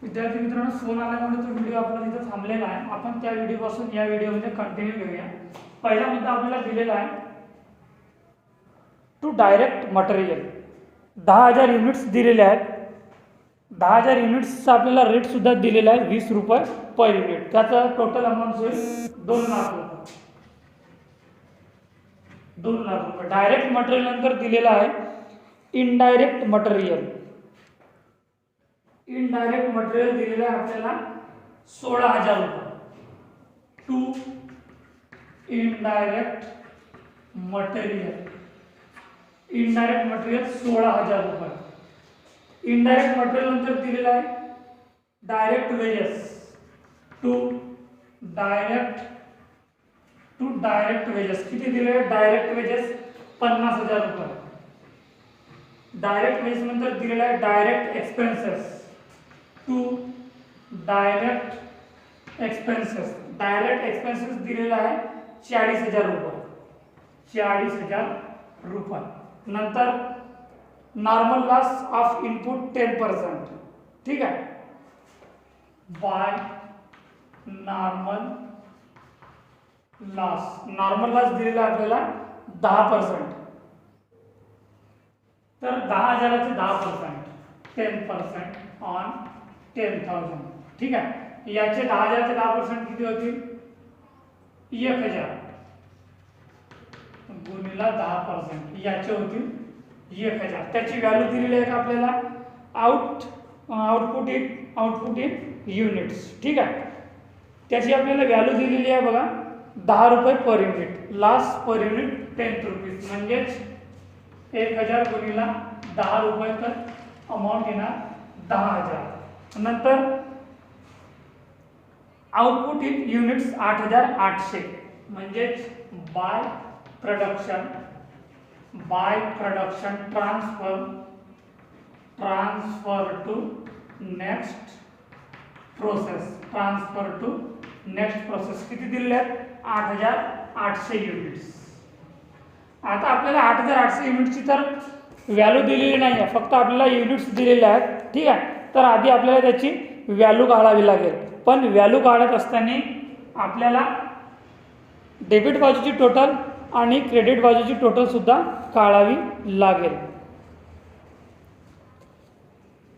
विद्यार्थी मित्रांनो, फोन आल्यामुळे तो व्हिडिओ आपला तिथे थांबलेला आहे. आपण त्या व्हिडिओपासून या व्हिडिओमध्ये कंटिन्यू घेऊया. पहिला मुद्दा आपल्याला दिलेला आहे टू डायरेक्ट मटेरियल. 10,000 युनिट्स दिलेले आहेत. 10,000 युनिट्सचा आपल्याला रेट सुद्धा दिलेला आहे 20 रुपये पर युनिट. त्याचा टोटल अमाऊंट होईल 2 लाख रुपये. 2 लाख रुपये. डायरेक्ट मटेरियल नंतर दिलेला आहे इनडायरेक्ट मटेरियल. इनडायरेक्ट मटेरियल दिलेलं आहे आपल्याला 16,000 रुपये. To indirect material. Indirect material 16,000 रुपये. इनडायरेक्ट मटेरियल नंतर दिलेलं आहे direct wages. To direct wages किती दिले? डायरेक्ट वेजेस 50,000 रुपये. डायरेक्ट वेजेस नंतर दिलेला आहे direct expenses. To direct expenses. Direct expenses दिलेला आहे 40,000 रुपये. 40,000 रुपये. नंतर नॉर्मल लॉस ऑफ इनपुट 10%. ठीक आहे. बाय नॉर्मल लॉस दिलेला आपल्याला 10%. तर 10,000चे 10%, 10% ऑन 10,000. ठीक आहे. याचे 10,000चे 10% किती होतील? 1,000 गुणिला 10%. याचे होतील 1,000. त्याची व्हॅल्यू दिलेली आहे का आपल्याला? Output in units. ठीक आहे. त्याची आपल्याला व्हॅल्यू दिलेली आहे बघा 10 रुपये per unit. Loss per unit 10 rupees. म्हणजेच 1,000 गुणिला 10 रुपये, तर अमाऊंट येणार 10,000. नंतर आउटपुट इन युनिट्स 8,800. म्हणजेच by production transfer to next process. किती दिलेले आहेत? 8,800 युनिट्स. आता आपल्याला 8,800 युनिट्सची तर व्हॅल्यू दिलेली नाही आहे, फक्त आपल्याला युनिट्स दिलेले आहेत. ठीक आहे. तर आधी आपल्याला त्याची व्हॅल्यू काढावी लागेल. पण व्हॅल्यू काढत असताना आपल्याला डेबिट बाजूची टोटल आणि क्रेडिट बाजूची टोटल सुद्धा काढावी लागेल.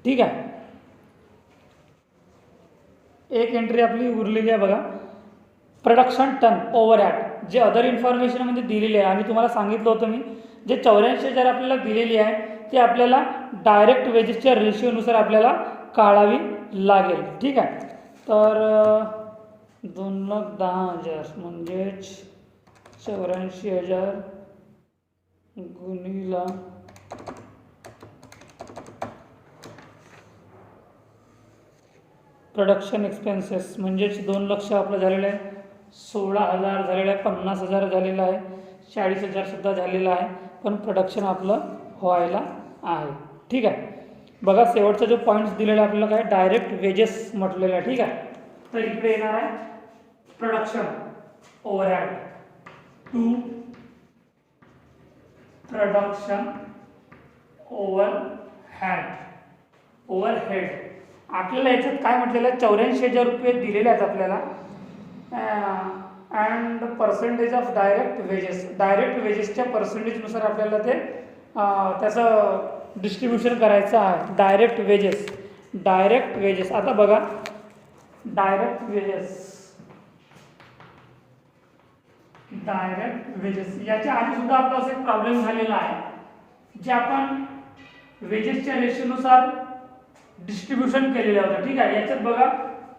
ठीक आहे. एक एंट्री आपली उरलेली आहे बघा, प्रोडक्शन टन ओव्हरहॅड. जे अदर इन्फॉर्मेशनमध्ये दिलेली आहे आणि तुम्हाला सांगितलं होतं मी, जे 84,000 आपल्याला दिलेली आहे ते आपल्याला डायरेक्ट वेजेसच्या रेशिओनुसार आपल्याला काढावी लागेल. ठीक आहे. तर 2,10,000 म्हणजेच 84,000 गुणिला प्रोडक्शन एक्सपेन्सेस म्हणजेच 2 लाख आपलं झालेलं आहे. 16,000 झालेलं आहे, 50,000 झालेलं आहे, 40,000 सुद्धा झालेलं आहे. पण प्रोडक्शन आपलं व्हायला आहे. ठीक आहे. बघा शेवटचा जो पॉईंट्स दिलेला आहे आपल्याला काय? डायरेक्ट वेजेस म्हटलेलं आहे. ठीक आहे. तर इकडे येणार आहे production overhead. To production overhead. आपल्याला याच्यात काय म्हटलेलं आहे? 84,000 रुपये दिलेले आहेत आपल्याला. अँड पर्सेंटेज ऑफ डायरेक्ट वेजेसच्या पर्सेंटेजनुसार आपल्याला ते त्याचं डिस्ट्रीब्युशन करायचं आहे. Direct wedges. आता बघा डायरेक्ट वेजेस याच्या आधी सुद्धा आपला असा एक प्रॉब्लेम झालेला आहे, जे आपण वेजेसच्या रेशिओनुसार डिस्ट्रीब्युशन केलेलं होतं. ठीक आहे. याच्यात बघा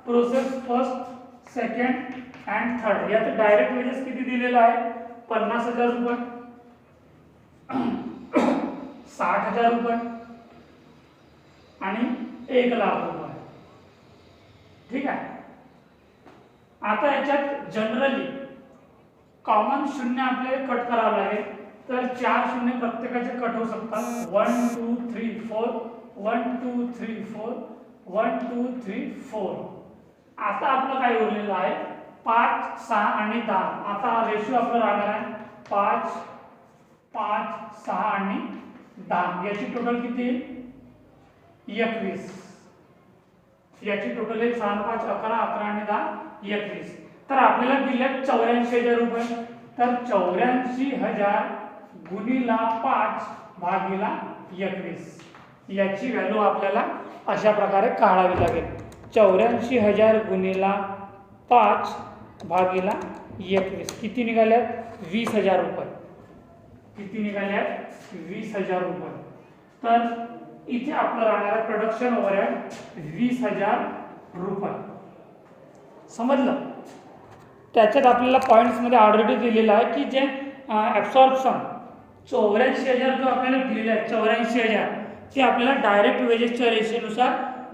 process first, second and third. यात डायरेक्ट वेजेस किती दिलेलं आहे? 50,000 रुपये, 60,000 रुपये आणि 1,00,000 रुपये. ठीक आहे. आता याच्यात जनरली कॉमन शून्य आपल्याला कट करावं लागेल. तर 4 शून्य प्रत्येकाचे कट होऊ शकतात. 1 2 3 4, 1 2 3 4, 1 2 3 4. आता आपलं काय उरलेलं आहे? 5 6 आणि 10. आता रेशिओ आपला राहणार आहे 5 5 6 आणि 10. याची टोटल किती? 21. याची टोटल आहे 6 5 11 11 आणि 10 21. तर आपल्याला दिले 84,000 रुपये. तर 84,000 गुणिला 5 भागिला 21 याची व्हॅल्यू आपल्याला अशा प्रकारे काढावी लागेल. 84,000 गुणिला 5 भागिला 21 किती निघाल्यात? 20,000 रुपये. किती निघाल्यात? 20,000 रुपये. तर इथे आपलं राहणारा प्रोडक्शन ओव्हरहेड 20,000 रुपये. समजलं? त्याच्यात आपल्याला पॉईंट्समध्ये ऑलरेडी दिलेलं आहे की जे ॲब्सॉर्प्शन 84,000 जो आपल्याला दिलेला आहे 84,000 ते आपल्याला डायरेक्ट वेजेसच्या रेशोनुसार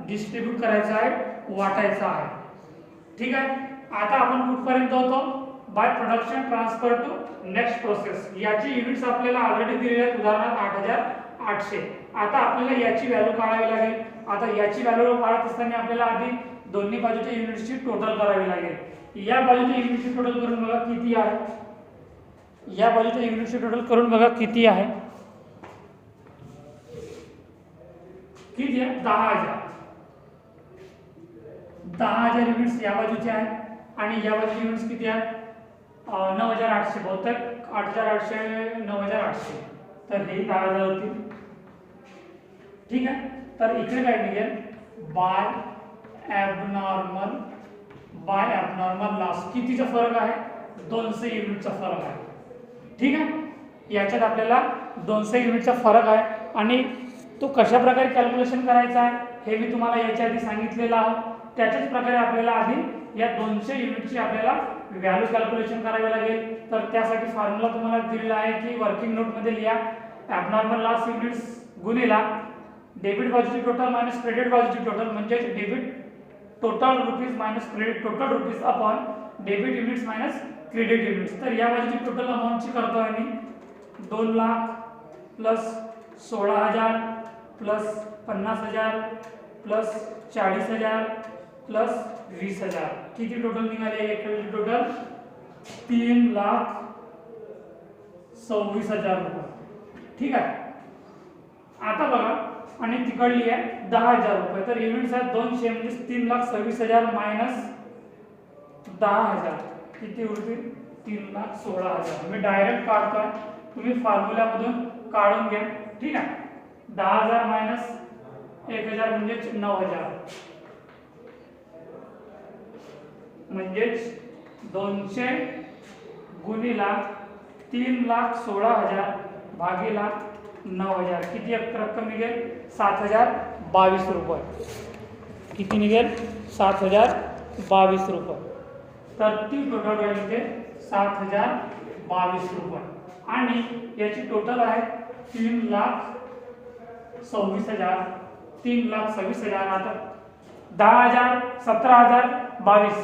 डिस्ट्रीब्यूट करायचं आहे, वाटायचं आहे. ठीक आहे. आता आपण कुठपर्यंत होतो? By production transfer to next process. याची युनिट्स आपल्याला ऑलरेडी दिलेले आहेत, उदाहरणार्थ 8,800. आता आपल्याला याची व्हॅल्यू काढावी लागेल. आता याची व्हॅल्यू काढत असताना आपल्याला आधी दोन्ही बाजूच्या युनिट्सची टोटल करावी लागेल. या बाजूच्या युनिटची टोटल करून बघा किती आहे. या बाजूच्या युनिटची टोटल करून बघा किती आहे. किती आहे? 10,000. 10,000 युनिट्स या बाजूचे आहेत आणि या बाजूचे युनिट्स किती आहेत? 9,800. बहुतेक 8,800 9,800. तर हे 10,000 होतील. ठीक आहे. तर इकडे काय निघेल? By abnormal loss. कितीचा फरक आहे? 200 युनिटचा फरक आहे. ठीक आहे. याच्यात आपल्याला 200 युनिटचा फरक आहे आणि तो कशा प्रकारे कॅल्क्युलेशन करायचा आहे हे मी तुम्हाला याच्या आधी सांगितलेलं आहे. त्याच्याच प्रकारे आपल्याला आधी या 200 युनिटची आपल्याला व्हॅल्यू कॅल्क्युलेशन करावी लागेल. तर त्यासाठी फॉर्म्युला तुम्हाला दिलेला आहे की वर्किंग नोटमध्ये लिहा. ॲबनॉर्मल लॉस युनिट्स गुणिला डेबिट बाजूची टोटल मायनस क्रेडिट बाजूची टोटल, म्हणजे debit total rupees minus credit total rupees upon debit units minus credit units. तर या बाजूची टोटल अमाऊंटची करतो आहे मी 2 lakh plus 16,000 plus 50,000 plus 40,000 plus 20,000. किती टोटल निघाले? एक टोटल 3,26,000 रुपये. ठीक आहे. आता बघा आणि तिकडली आहे 10,000 रुपये. तर युनिट्स आहेत 200 म्हणजे 3,26,000 मायनस 10,000 किती उरतील? 3,16,000. मी डायरेक्ट काढतोय, तुम्ही फॉर्म्युल्यामधून काढून घ्या. ठीक आहे. 10,000 मायनस 1,000 म्हणजेच 9,000 म्हणजेच 200 गुणिला 3,16,000 भागीला 9,000 किती रक्कम निघेल? 7,022 रुपये. किती निघेल? 7,022 रुपये. तर ती टोटल व्हॅल्यू निघेल 7,022 रुपये आणि याची टोटल आहे 3,26,000. 3,26,000. आता 10,000 17,022.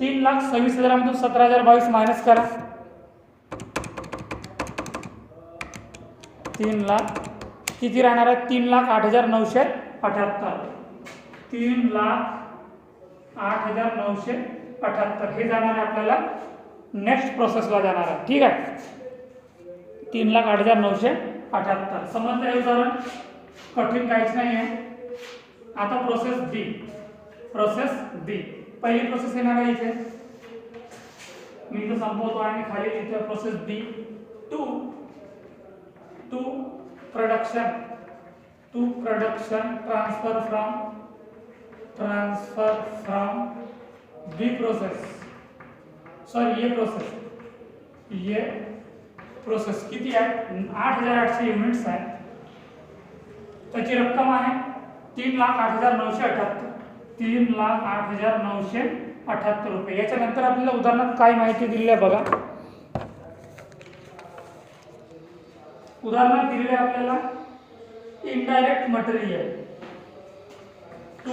3,26,000 मधून 17,022 मायनस करा. 3 लाख किती राहणार आहे? 3,08,978. 3,08,978 हे जाणार आहे आपल्याला नेक्स्ट प्रोसेसला जाणार आहे. ठीक आहे. 3,08,978. समजलं हे उदाहरण? कठीण काहीच नाही आहे. आता प्रोसेस बी. पहिली प्रोसेस येणार आहे इथे, मी इथं संपवतो आणि खाली इथे process B. To production transfer from B process. Sorry ये प्रोसेस किती आहे? 8,800 युनिट्स आहे. त्याची रक्कम आहे 3,08,978. 3,08,978 रुपये. याच्यानंतर आपल्याला उदाहरणात काय माहिती दिली आहे बघा. उदाहरणात दिलेले आपल्याला indirect material. To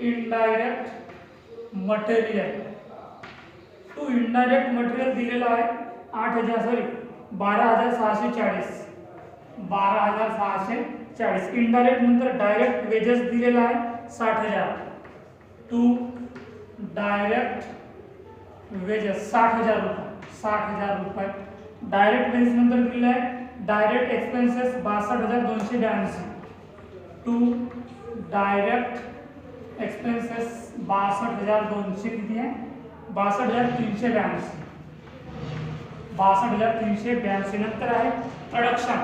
indirect material दिलेला आहे 12,640. इनडायरेक्ट नंतर डायरेक्ट वेजेस दिलेला आहे 60,000. टू डायरेक्ट वेजेस 60,000 रुपये. डायरेक्ट वेजेस नंतर दिलेला आहे direct expenses 62,282. To direct expenses 62,200 किती आहे, 62,382, 62,382. नंतर आहे प्रोडक्शन,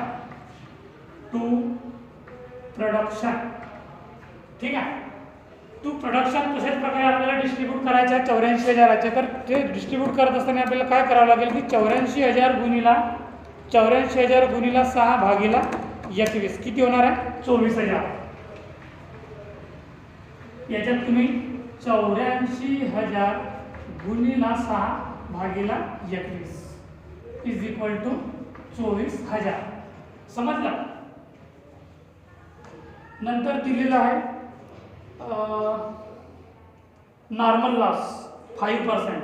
टू प्रोडक्शन. ठीक आहे, टू प्रोडक्शन तशाच प्रकारे आपल्याला डिस्ट्रीब्यूट करायचं आहे 84,000चे. तर ते डिस्ट्रीब्यूट करत असताना आपल्याला काय करावं लागेल की 84,000 गुणिला 84,000 गुणिला 6 भागिला 21 किती होणार आहे, 24,000. याच्यात तुम्ही 84,000 गुणिला 6 भागिला 21 इज इक्वल टू 24,000. समजलं. नंतर दिलेलं आहे नॉर्मल लॉस 5%.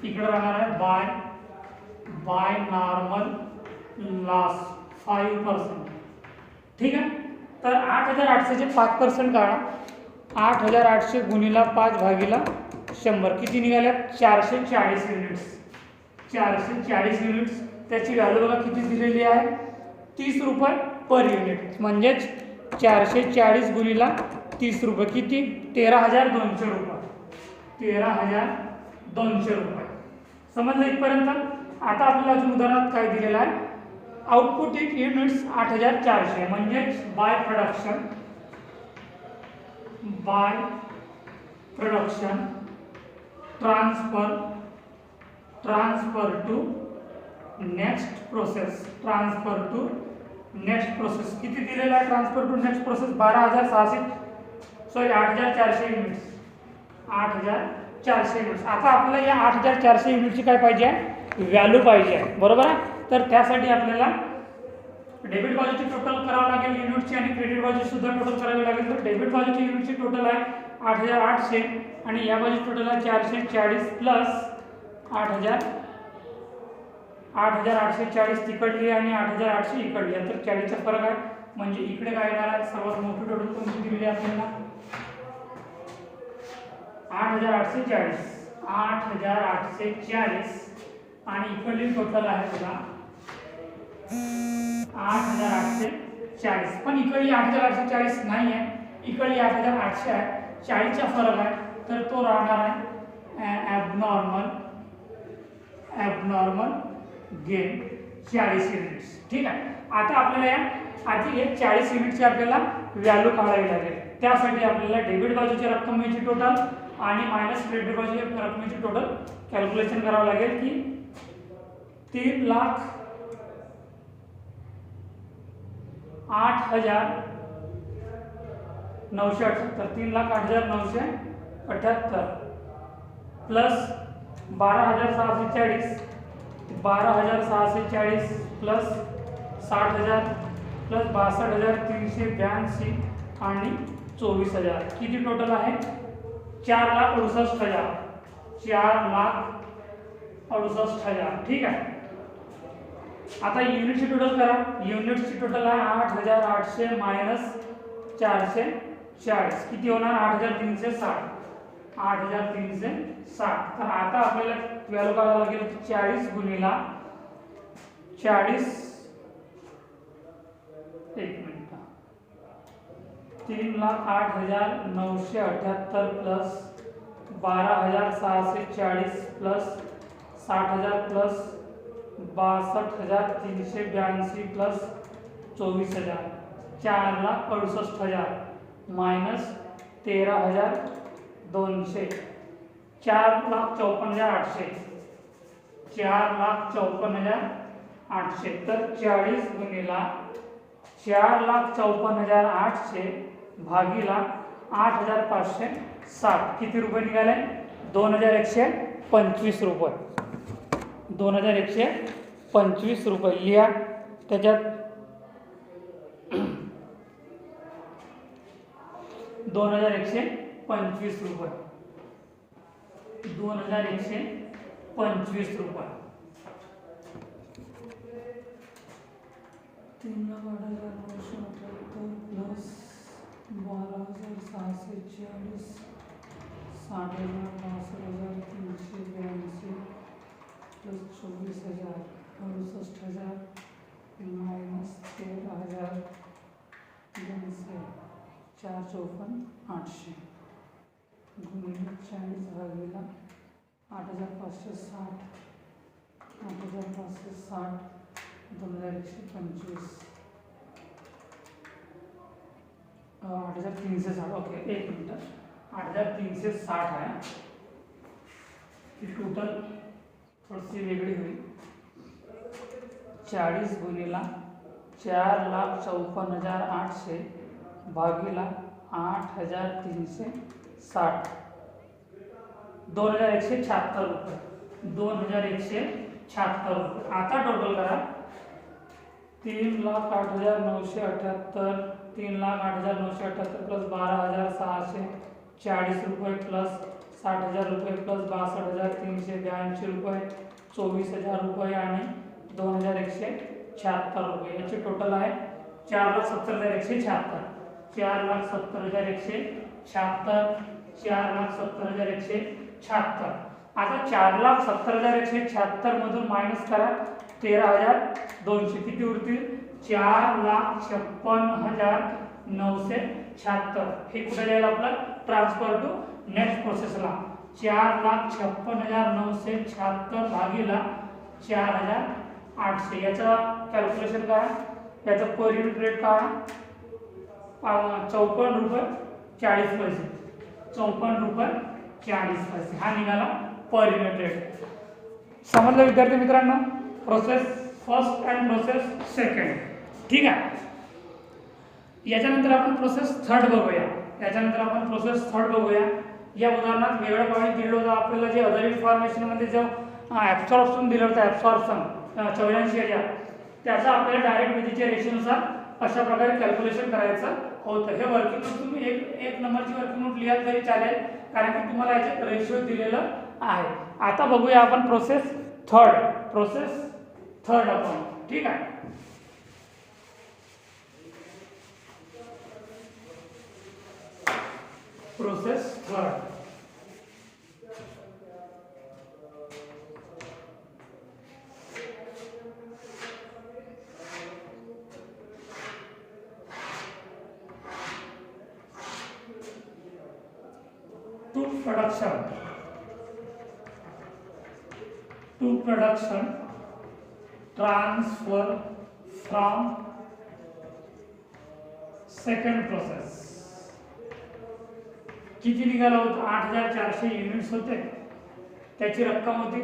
इकडे राहणार आहे बाय नॉर्मल लॉस 5%. ठीक आहे, तर 8,800चे 5% काढा. 8,800 गुणिला 5 भागिला 100 किती निघाल्या, 440 युनिट्स. 440 युनिट्स. त्याची व्हॅल्यू बघा किती दिलेली आहे, 30 रुपये पर युनिट. म्हणजेच 440 गुणिला 30 रुपये किती, 13,200 रुपये. 13,200 रुपये. समजलं इथपर्यंत. आता आपल्याला अजून उदाहरणात काय दिलेलं आहे, आउटपुट इन युनिट्स 8,400. म्हणजेच by production transfer to next process. किती दिलेला आहे transfer to next process, 8,400 units. 8,400 units. आता आपल्याला या 8,400 युनिटची काय पाहिजे आहे, व्हॅल्यू पाहिजे आहे, बरोबर आहे. तर त्यासाठी आपल्याला डेबिट बाजूची टोटल करावं लागेल युनिटची आणि क्रेडिट बाजूची सुद्धा टोटल करावी लागेल. तर डेबिट बाजूची युनिटची टोटल आहे 8,800 आणि या बाजूची टोटल आहे 440 प्लस 8,840 तिकडली आणि 8,800 इकडली. तर 40चा फरक आहे. म्हणजे इकडे काय येणार आहे, सर्वात मोठी टोटल कोणती दिलेली आहे आपल्याला, 8,840 आणि इकडली टोटल आहे बघा 8,840. पण इकडली 8,840 नाही आहे, इकडली 8,800 आहे. 40चा फरक आहे. तर तो राहणार आहे ॲबनॉर्मल गेन 40 युनिट्स. ठीक आहे. आता आपल्याला या आधी एक 40 युनिटची आपल्याला व्हॅल्यू काढावी लागेल. त्यासाठी आपल्याला डेबिट बाजूची रक्कमेची टोटल आणि मायनस क्रेडिट बाजूची रकमेची टोटल कॅल्क्युलेशन करावं लागेल की 3,08,978. 3,08,978 प्लस 12,640 प्लस 60,000 प्लस 62,382 आणि 24,000 किती टोटल आहे, 4,68,000. 4,68,000. ठीक आहे. आता युनिटची टोटल करा. युनिट्सची टोटल आहे 8,800 मायनस 440 किती होणार, 8,360. 8,360. तर आता आपल्याला व्हॅल्यू काढावं लागेल 40 गुणिला 40 एक minute 3,08,978 plus 12,640 plus 60,000 plus 62,382 plus 24,000 4,68,000 minus 13,200 4,54,800. 4,54,800. तर 40 गुणिला 4,54,800 भागीला 8,560 किती रुपये निघाले, 2,125 रुपये. 2,125 रुपये लिहा. त्याच्यात 2,125 रुपये. 2,125 रुपये. 3,08,978 प्लस 12,640 60,000 प्लस 24,000 68,000 मायनस 13,200 4,54,800 गुणिले 40 भागिले 8560, 8560 2125, 8360. ओके, एक मिनट, 8360 आहे. ही टोटल थोडीशी वेगळी होईल. 40 गुणिला 4,54,800 भागिला 8,360, 2,176 रुपये. 2,176 रुपये. आता टोटल करा. 3,08,978, 3,08,978 प्लस 12,640 रुपये प्लस 60,000 रुपये प्लस 62,382 रुपये, 24,000 रुपये आणि 2,176 रुपये. याचे टोटल आहे 4,70,176. 4,70,176, 4,70,176. आता 4,70,176 मधून मायनस करा 13,200. किती उरतील? 4,56,976. हे कुठे जाईल आपलं? ट्रान्सफर टू नेक्स्ट प्रोसेसला. 4,56,976 भागिला 4,800. याचं कॅल्क्युलेशन करा. याचं पर युनिट रेट करा. 54 रुपये 40 पैसे. 54 रुपये 40 पैसे हा निघाला पर युनिट रेट. समजलं विद्यार्थी मित्रांनो? Process first and process second. ठीक आहे. याच्यानंतर आपण प्रोसेस थर्ड बघूया. या उदाहरणात वेगळं पॉईंट दिलं होतं आपल्याला. जे अदर इन्फॉर्मेशनमध्ये जो ॲब्सॉर्प्शन दिलं होतं, ॲब्सॉर्प्शन 84,000, त्याचा आपल्याला डायरेक्ट विधीच्या रेशोनुसार अशा प्रकारे कॅल्क्युलेशन करायचं होतं. हे वर्किंग नोट तुम्ही एक नंबरची वर्किंग नोट लिहाल तरी चालेल, कारण की तुम्हाला याच्यात रेशो दिलेलं आहे. आता बघूया आपण प्रोसेस थर्ड आपण. ठीक आहे. Process third. to production transfer from second process. किती निघाला होता? 8,400 युनिट्स होते. त्याची रक्कम होती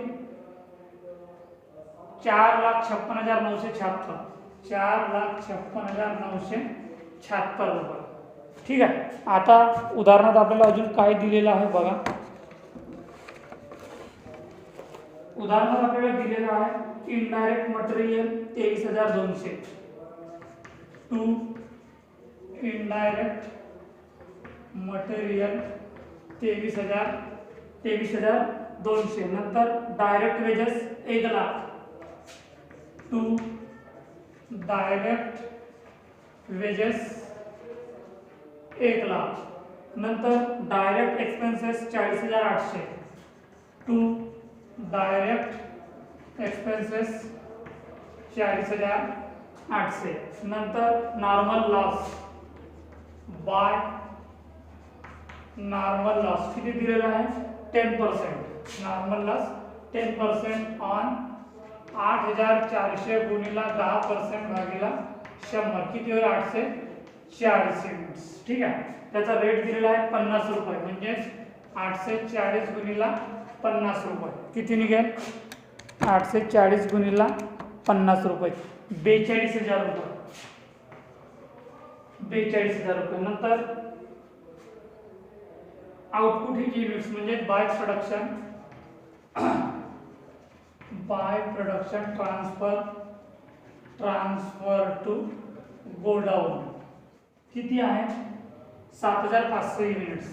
4,56,976. 4,56,976 रुपये. ठीक आहे. आता उदाहरणात आपल्याला अजून काय दिलेलं आहे बघा. उदाहरणात आपल्याला दिलेलं आहे indirect material 23,200. To indirect material 23,200. नंतर direct wages 1,00,000. To direct wages 1,00,000. नंतर direct expenses 40,800. To direct expenses 40,800. नंतर normal loss by normal loss किती दिलेला आहे? 10%. नॉर्मल लॉस 10% ऑन 8,400 गुणिला 10% भागिला 100. किती होईल? 840 युनिट्स. ठीक आहे. त्याचा रेट दिलेला आहे 50 रुपये. म्हणजे 840 गुणिला 50 रुपये किती निघेल? 840 गुणिला 50 रुपये 42,000 रुपये. 42,000 रुपये. नंतर आउटपुट ही युनिट्स म्हणजे by production transfer to godown किती आहे? 7,500 युनिट्स.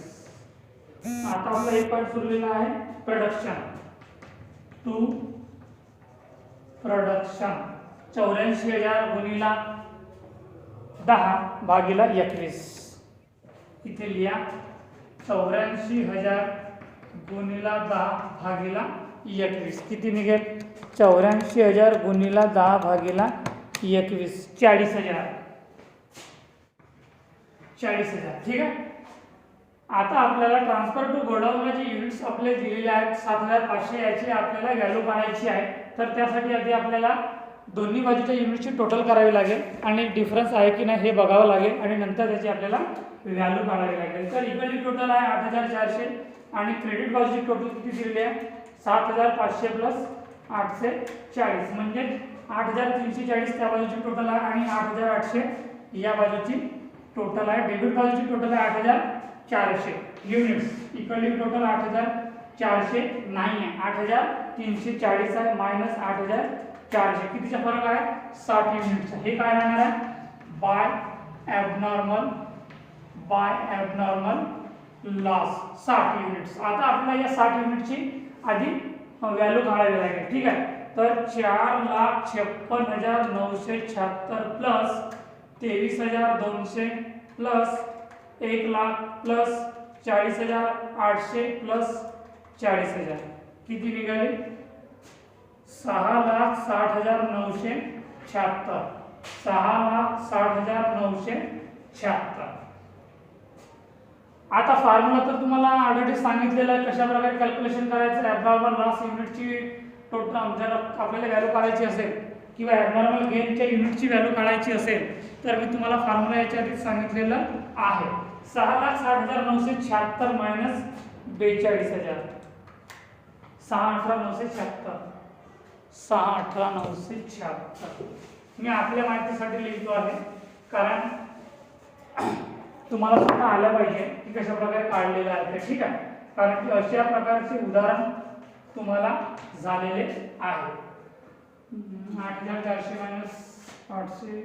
आता आपला एक पॉईंट सुरलेला आहे प्रोडक्शन. टू प्रोडक्शन 84,000 गुणिला 10 भागिला 21. इथे लिहा 84,000 गुणिला 10 भागिला 21. किती निघेल? 84,000 गुणिला 10 भागिला 21 40,000. 40,000. ठीक आहे. आता आपल्याला ट्रान्सफर टू गोडाऊनला जे युनिट्स आपले दिलेले आहेत 7500 याची आपल्याला व्हॅल्यू काढायची आहे. तर त्यासाठी आधी आपल्याला दोन्ही बाजूच्या युनिटची टोटल करावी लागेल आणि डिफरन्स आहे की नाही हे बघावं लागेल आणि नंतर त्याची आपल्याला व्हॅल्यू काढावी लागेल. तर इकडली टोटल आहे 8400 आणि क्रेडिट बाजूची टोटल किती दिलेली आहे 7500 प्लस 840 म्हणजे 8340 त्या बाजूची टोटल आहे आणि 8800 या बाजूची टोटल आहे. डेबिट बाजूची टोटल आहे 8400 युनिट्स. इकडली टोटल 8400 नाही आहे 8340 आहे मायनस 8400 कितीचा फरक आहे 60 युनिट्स. हे काय राहणार आहे बाय ॲबनॉर्मल लॉस 60 युनिट्स. आता आपल्याला या 60 युनिटची आधी व्हॅल्यू काढावी लागेल. ठीक आहे. तर 4,56,976 प्लस 23,200 प्लस 1,00,000 प्लस 40,800 प्लस 40,000 किती निघाले 6,60,976 6,60,976. आता फॉर्म्युला तर तुम्हाला ऑलरेडी सांगितलेलं आहे कशा प्रकारे कॅल्क्युलेशन करायचं. ॲबनॉर्मल लॉस युनिटची टोटल जर आपल्याला व्हॅल्यू काढायची असेल किंवा ॲबनॉर्मल गेनच्या युनिटची व्हॅल्यू काढायची असेल तर मी तुम्हाला फॉर्म्युला याच्या आधी सांगितलेलं आहे. 6,60,976 मायनस 42,000 6,18,976 मी आपल्या माहितीसाठी लिहितो आहे कारण तुम्हाला सुद्धा आलं पाहिजे की कशा प्रकारे काढलेलं आहे ते. ठीक आहे. कारण की अशा प्रकारचे उदाहरण तुम्हाला झालेले आहे. 8,400 मायनस 800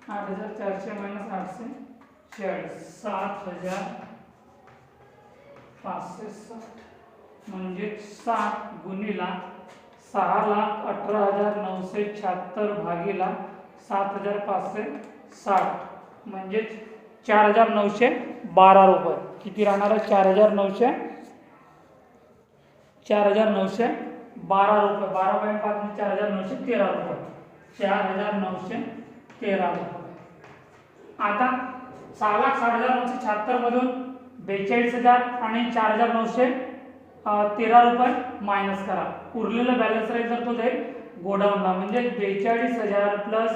8,400 मायनस 840 7,560 म्हणजे 7 गुणिला 6,18,976 भागीला 7,560 म्हणजे 4,912 रुपये. किती राहणार आहे 4,912 रुपये. 12/5 म्हणजे 4,913 रुपये 4,913 रुपये. आता 6,60,976 मधून 42,000 आणि 4,913 रुपये मायनस करा. उरलेला बॅलन्स राहील तर तो जाईल गोडाऊनला म्हणजे 42,000 प्लस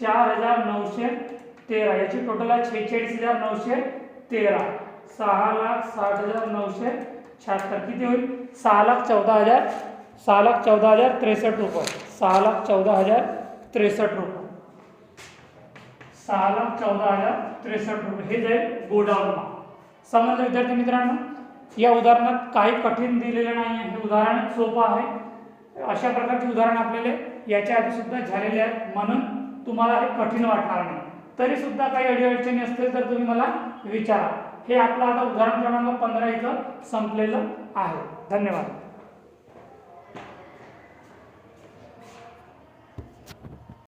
4,913 याची टोटल आहे 46,913. 6,60,976 किती होईल 6,14,063 रुपये 6,14,063 रुपये 6,14,063 रुपये हे जाईल गोडाऊनला. समजलं विद्यार्थी मित्रांनो. या उदाहरणात काही कठीण दिलेलं नाही आहे. हे उदाहरण सोपं आहे. अशा प्रकारचे उदाहरण आपल्याला याच्या आधी सुद्धा झालेले आहेत म्हणून तुम्हाला हे कठीण वाटणार नाही. तरी सुद्धा काही अडीअडचणी असतील तर तुम्ही मला विचारा. हे आपलं आता उदाहरण क्रमांक 15 इथं संपलेलं आहे. धन्यवाद.